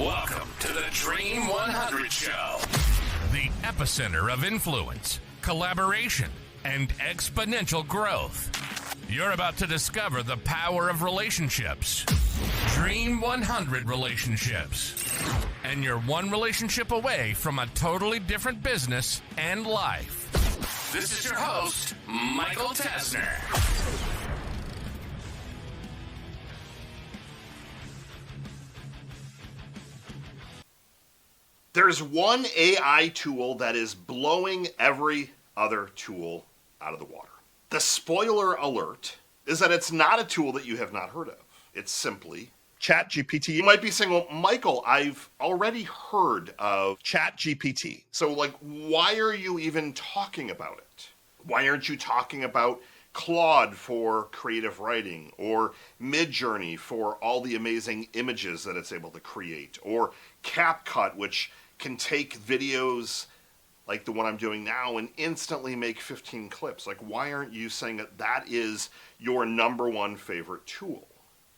Welcome to the Dream 100 Show, the epicenter of influence, collaboration, and exponential growth. You're about to discover the power of relationships. Dream 100 relationships. And you're one relationship away from a totally different business and life. This is your host, Michael Tasner. There's one AI tool that is blowing every other tool out of the water. The spoiler alert is that it's not a tool that you have not heard of. It's simply ChatGPT. You might be saying, well, Michael, I've already heard of ChatGPT. So, why are you even talking about it? Why aren't you talking about Claude for creative writing, or Midjourney for all the amazing images that it's able to create, or CapCut, which can take videos like the one I'm doing now and instantly make 15 clips? Why aren't you saying that that is your number one favorite tool?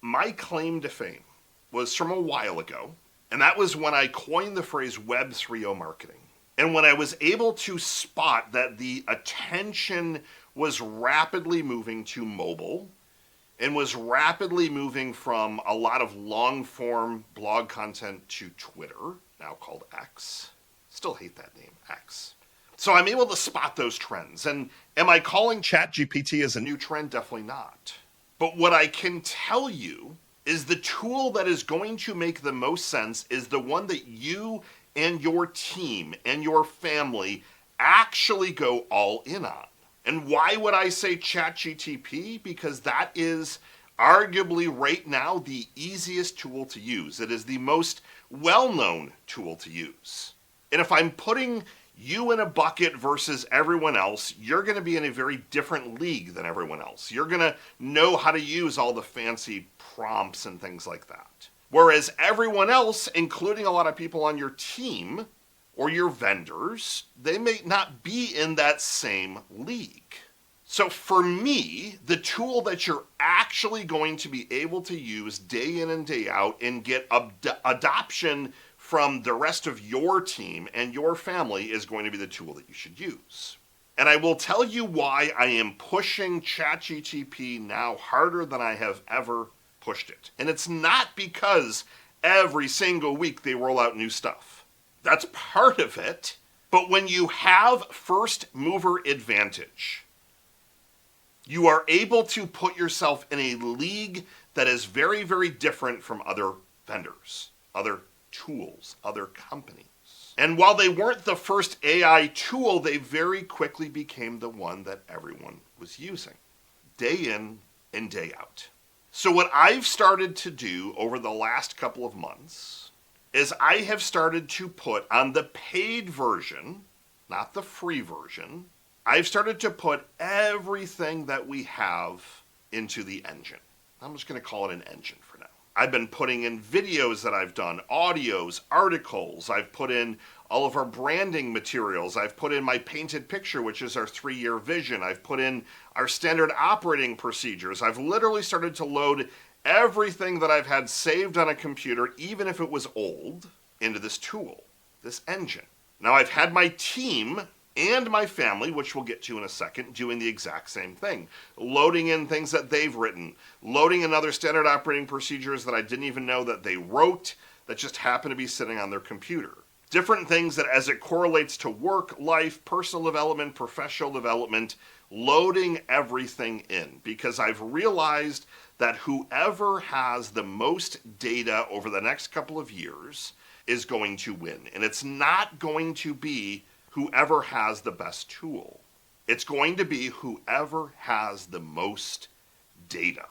My claim to fame was from a while ago, and that was when I coined the phrase Web 3.0 marketing. And when I was able to spot that the attention was rapidly moving to mobile and was rapidly moving from a lot of long-form blog content to Twitter, now called X. Still hate that name, X. So I'm able to spot those trends. And am I calling ChatGPT as a new trend? Definitely not. But what I can tell you is the tool that is going to make the most sense is the one that you and your team and your family actually go all in on. And why would I say ChatGPT? Because that is arguably right now the easiest tool to use. It is the most well-known tool to use. And if I'm putting you in a bucket versus everyone else, you're going to be in a very different league than everyone else. You're going to know how to use all the fancy prompts and things like that. Whereas everyone else, including a lot of people on your team or your vendors, they may not be in that same league. So for me, the tool that you're actually going to be able to use day in and day out and get adoption from the rest of your team and your family is going to be the tool that you should use. And I will tell you why I am pushing ChatGPT now harder than I have ever pushed it. And it's not because every single week they roll out new stuff. That's part of it. But when you have first mover advantage, you are able to put yourself in a league that is very, very different from other vendors, other tools, other companies. And while they weren't the first AI tool, they very quickly became the one that everyone was using, day in and day out. So what I've started to do over the last couple of months is I have started to put on the paid version, not the free version, I've started to put everything that we have into the engine. I'm just going to call it an engine for now. I've been putting in videos that I've done, audios, articles. I've put in all of our branding materials. I've put in my painted picture, which is our 3-year vision. I've put in our standard operating procedures. I've literally started to load everything that I've had saved on a computer, even if it was old, into this tool, this engine. Now I've had my team and my family, which we'll get to in a second, doing the exact same thing. Loading in things that they've written, loading in other standard operating procedures that I didn't even know that they wrote that just happen to be sitting on their computer. Different things that as it correlates to work, life, personal development, professional development, loading everything in. Because I've realized that whoever has the most data over the next couple of years is going to win. And it's not going to be whoever has the best tool. It's going to be whoever has the most data.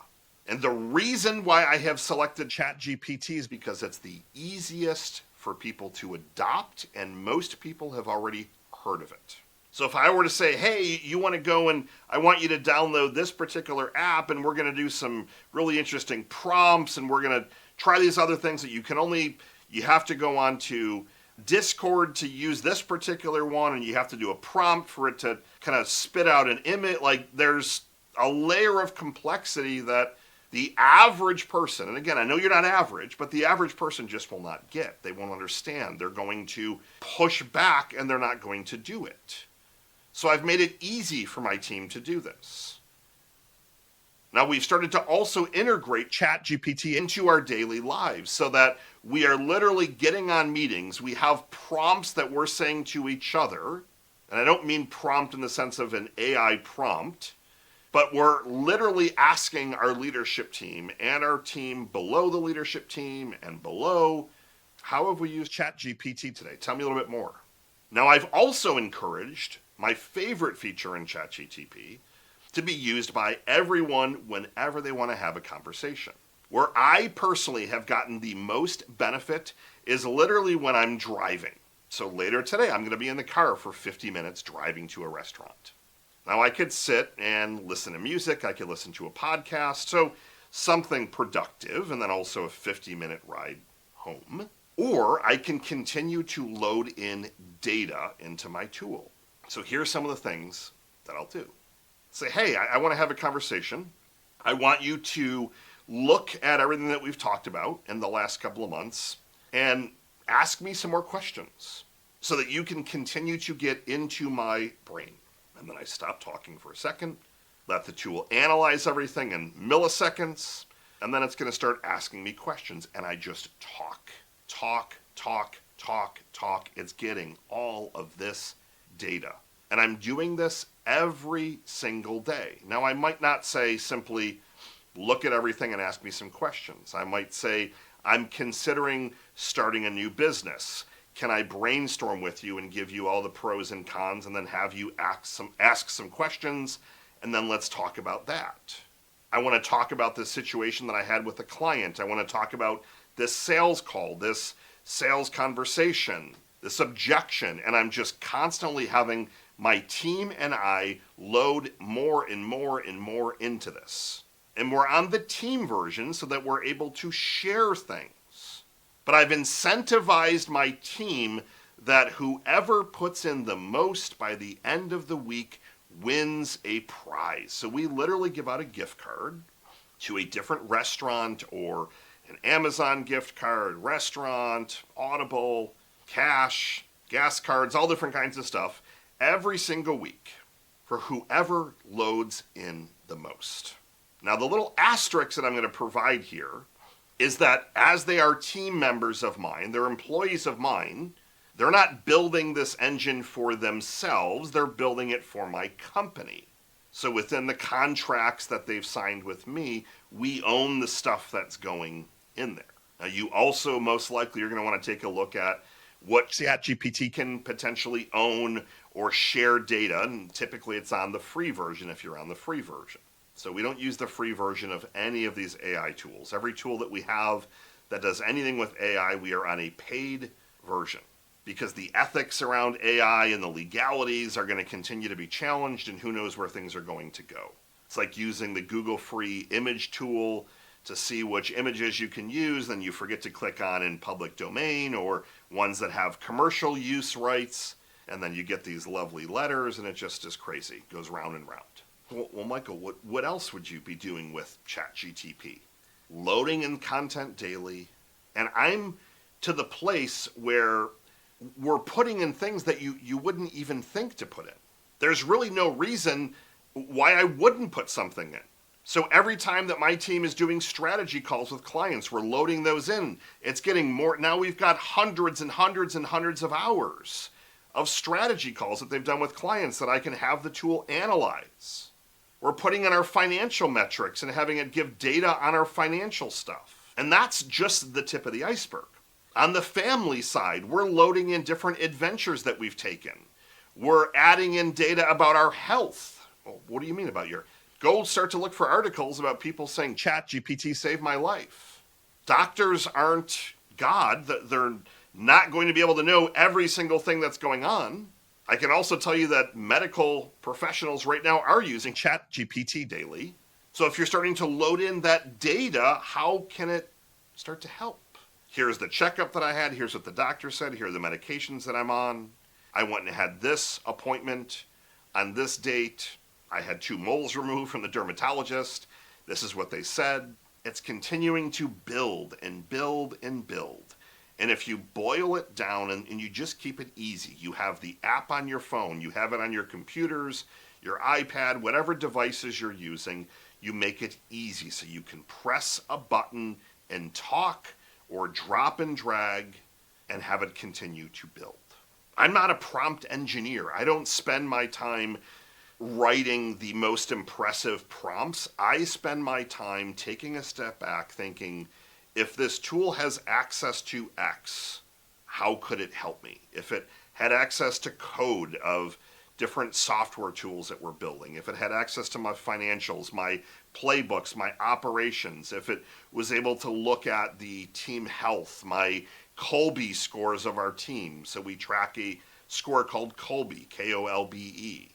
And the reason why I have selected ChatGPT is because it's the easiest for people to adopt, and most people have already heard of it. So if I were to say, hey, you want to go and I want you to download this particular app, and we're going to do some really interesting prompts, and we're going to try these other things that you have to go on to Discord to use this particular one, and you have to do a prompt for it to kind of spit out an image. There's a layer of complexity that the average person, and again, I know you're not average, but the average person just will not get. They won't understand. They're going to push back and they're not going to do it. So I've made it easy for my team to do this. Now we've started to also integrate ChatGPT into our daily lives so that we are literally getting on meetings. We have prompts that we're saying to each other, and I don't mean prompt in the sense of an AI prompt, but we're literally asking our leadership team and our team below the leadership team and below, how have we used ChatGPT today? Tell me a little bit more. Now I've also encouraged my favorite feature in ChatGPT to be used by everyone whenever they want to have a conversation. Where I personally have gotten the most benefit is literally when I'm driving. So later today, I'm going to be in the car for 50 minutes driving to a restaurant. Now I could sit and listen to music, I could listen to a podcast, so something productive, and then also a 50-minute ride home. Or I can continue to load in data into my tool. So here's some of the things that I'll do. Say, hey, I want to have a conversation. I want you to look at everything that we've talked about in the last couple of months and ask me some more questions so that you can continue to get into my brain. And then I stop talking for a second, let the tool analyze everything in milliseconds, and then it's going to start asking me questions. And I just talk. It's getting all of this data. And I'm doing this every single day. Now, I might not say simply, look at everything and ask me some questions. I might say, I'm considering starting a new business. Can I brainstorm with you and give you all the pros and cons and then have you ask some questions, and then let's talk about that. I want to talk about this situation that I had with a client. I want to talk about this sales call, this sales conversation, this objection, and I'm just constantly having my team and I load more and more and more into this. And we're on the team version so that we're able to share things. But I've incentivized my team that whoever puts in the most by the end of the week wins a prize. So we literally give out a gift card to a different restaurant or an Amazon gift card, restaurant, Audible, cash, gas cards, all different kinds of stuff every single week for whoever loads in the most. Now, the little asterisk that I'm going to provide here is that as they are team members of mine, they're employees of mine, they're not building this engine for themselves, they're building it for my company. So within the contracts that they've signed with me, we own the stuff that's going in there. Now, you also most likely are going to want to take a look at what ChatGPT can potentially own or share data, and typically it's on the free version if you're on the free version. So we don't use the free version of any of these AI tools. Every tool that we have that does anything with AI, we are on a paid version because the ethics around AI and the legalities are going to continue to be challenged, and who knows where things are going to go. It's like using the Google free image tool to see which images you can use, then you forget to click on in public domain or ones that have commercial use rights, and then you get these lovely letters, and it just is crazy. It goes round and round. Well, Michael, what else would you be doing with ChatGPT? Loading in content daily, and I'm to the place where we're putting in things that you wouldn't even think to put in. There's really no reason why I wouldn't put something in. So every time that my team is doing strategy calls with clients, we're loading those in. It's getting more. Now we've got hundreds and hundreds and hundreds of hours of strategy calls that they've done with clients that I can have the tool analyze. We're putting in our financial metrics and having it give data on our financial stuff. And that's just the tip of the iceberg. On the family side, we're loading in different adventures that we've taken. We're adding in data about our health. Well, what do you mean about your... Go start to look for articles about people saying, ChatGPT saved my life. Doctors aren't God. They're not going to be able to know every single thing that's going on. I can also tell you that medical professionals right now are using ChatGPT daily. So if you're starting to load in that data, how can it start to help? Here's the checkup that I had. Here's what the doctor said. Here are the medications that I'm on. I went and had this appointment on this date. I had 2 moles removed from the dermatologist. This is what they said. It's continuing to build and build and build. And if you boil it down and you just keep it easy, you have the app on your phone, you have it on your computers, your iPad, whatever devices you're using, you make it easy so you can press a button and talk or drop and drag and have it continue to build. I'm not a prompt engineer. I don't spend my time writing the most impressive prompts. I spend my time taking a step back thinking, if this tool has access to X, how could it help me? If it had access to code of different software tools that we're building, if it had access to my financials, my playbooks, my operations, if it was able to look at the team health, my Kolbe scores of our team. So we track a score called Kolbe, Kolbe.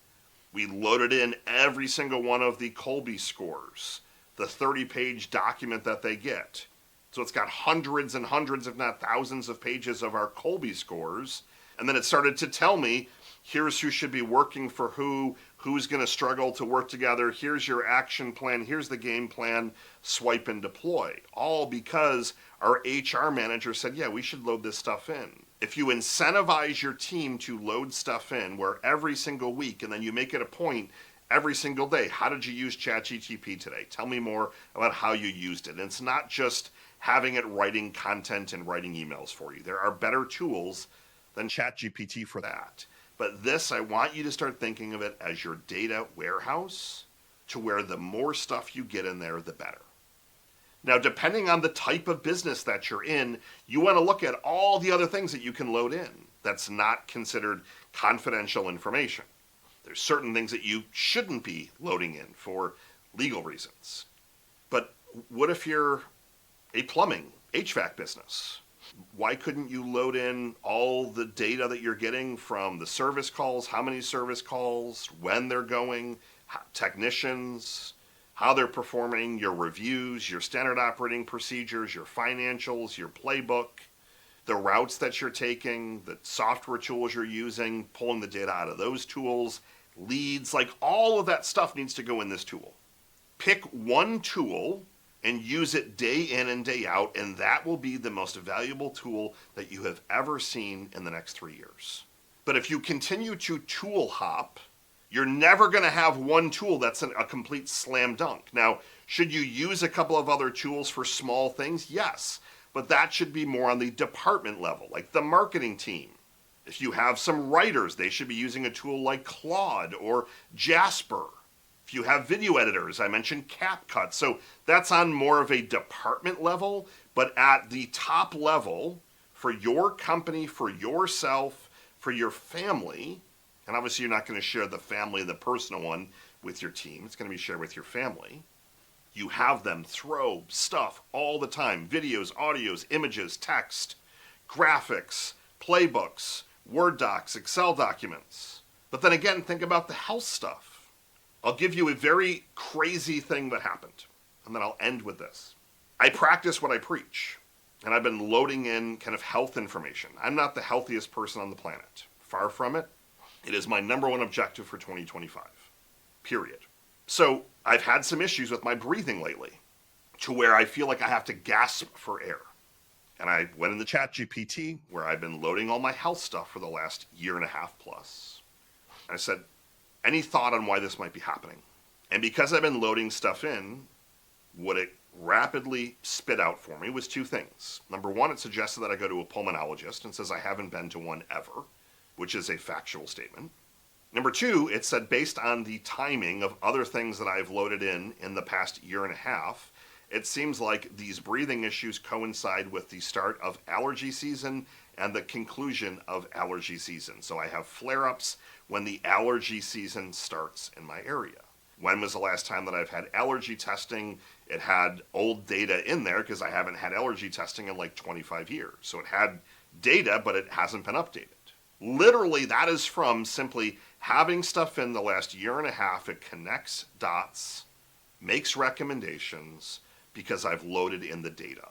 We loaded in every single one of the Kolbe scores, the 30-page document that they get. So it's got hundreds and hundreds, if not thousands of pages of our Kolbe scores. And then it started to tell me, here's who should be working for who's going to struggle to work together, here's your action plan, here's the game plan, swipe and deploy. All because our HR manager said, yeah, we should load this stuff in. If you incentivize your team to load stuff in where every single week, and then you make it a point every single day, how did you use ChatGPT today? Tell me more about how you used it. And it's not just having it writing content and writing emails for you. There are better tools than ChatGPT for that. But this, I want you to start thinking of it as your data warehouse, to where the more stuff you get in there, the better. Now, depending on the type of business that you're in, you want to look at all the other things that you can load in that's not considered confidential information. There's certain things that you shouldn't be loading in for legal reasons. But what if you're a plumbing, HVAC business? Why couldn't you load in all the data that you're getting from the service calls, how many service calls, when they're going, technicians, how they're performing, your reviews, your standard operating procedures, your financials, your playbook, the routes that you're taking, the software tools you're using, pulling the data out of those tools, leads, like all of that stuff needs to go in this tool. Pick one tool and use it day in and day out, and that will be the most valuable tool that you have ever seen in the next 3 years. But if you continue to tool hop, you're never going to have one tool that's a complete slam dunk. Now, should you use a couple of other tools for small things? Yes, but that should be more on the department level, like the marketing team. If you have some writers, they should be using a tool like Claude or Jasper. If you have video editors, I mentioned CapCut. So that's on more of a department level, but at the top level, for your company, for yourself, for your family, and obviously you're not going to share the family, the personal one, with your team. It's going to be shared with your family. You have them throw stuff all the time. Videos, audios, images, text, graphics, playbooks, Word docs, Excel documents. But then again, think about the health stuff. I'll give you a very crazy thing that happened, and then I'll end with this. I practice what I preach, and I've been loading in kind of health information. I'm not the healthiest person on the planet. Far from it. It is my number one objective for 2025, period. So I've had some issues with my breathing lately, to where I feel like I have to gasp for air. And I went into ChatGPT, where I've been loading all my health stuff for the last year and a half plus. And I said, any thought on why this might be happening? And because I've been loading stuff in, what it rapidly spit out for me was two things. Number one, it suggested that I go to a pulmonologist, and says I haven't been to one ever, which is a factual statement. Number two, it said based on the timing of other things that I've loaded in the past year and a half, it seems like these breathing issues coincide with the start of allergy season and the conclusion of allergy season. So I have flare-ups when the allergy season starts in my area. When was the last time that I've had allergy testing? It had old data in there because I haven't had allergy testing in like 25 years. So it had data, but it hasn't been updated. Literally, that is from simply having stuff in the last year and a half. It connects dots, makes recommendations, because I've loaded in the data.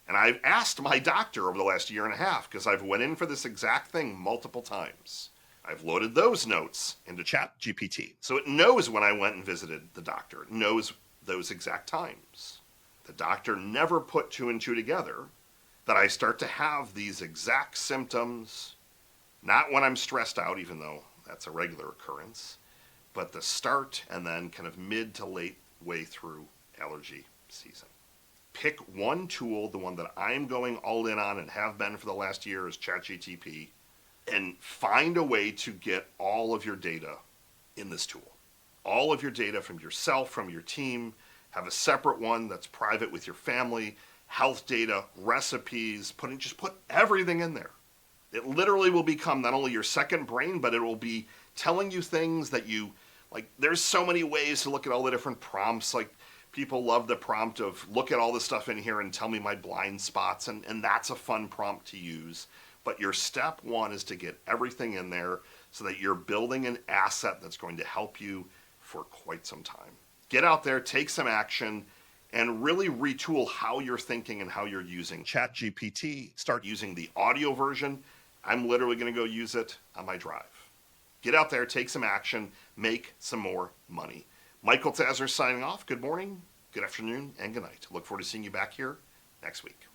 And I've asked my doctor over the last year and a half, because I've went in for this exact thing multiple times. I've loaded those notes into ChatGPT. So it knows when I went and visited the doctor. It knows those exact times. The doctor never put two and two together that I start to have these exact symptoms, not when I'm stressed out, even though that's a regular occurrence, but the start and then kind of mid to late way through allergy season. Pick one tool, the one that I'm going all in on and have been for the last year is ChatGPT, and find a way to get all of your data in this tool. All of your data from yourself, from your team, have a separate one that's private with your family, health data, recipes, just put everything in there. It literally will become not only your second brain, but it will be telling you things that you, like, there's so many ways to look at all the different prompts. Like, people love the prompt of look at all the stuff in here and tell me my blind spots, and that's a fun prompt to use. But your step one is to get everything in there so that you're building an asset that's going to help you for quite some time. Get out there, take some action, and really retool how you're thinking and how you're using ChatGPT. Start using the audio version. I'm literally going to go use it on my drive. Get out there, take some action, make some more money. Michael Tasner signing off. Good morning, good afternoon, and good night. Look forward to seeing you back here next week.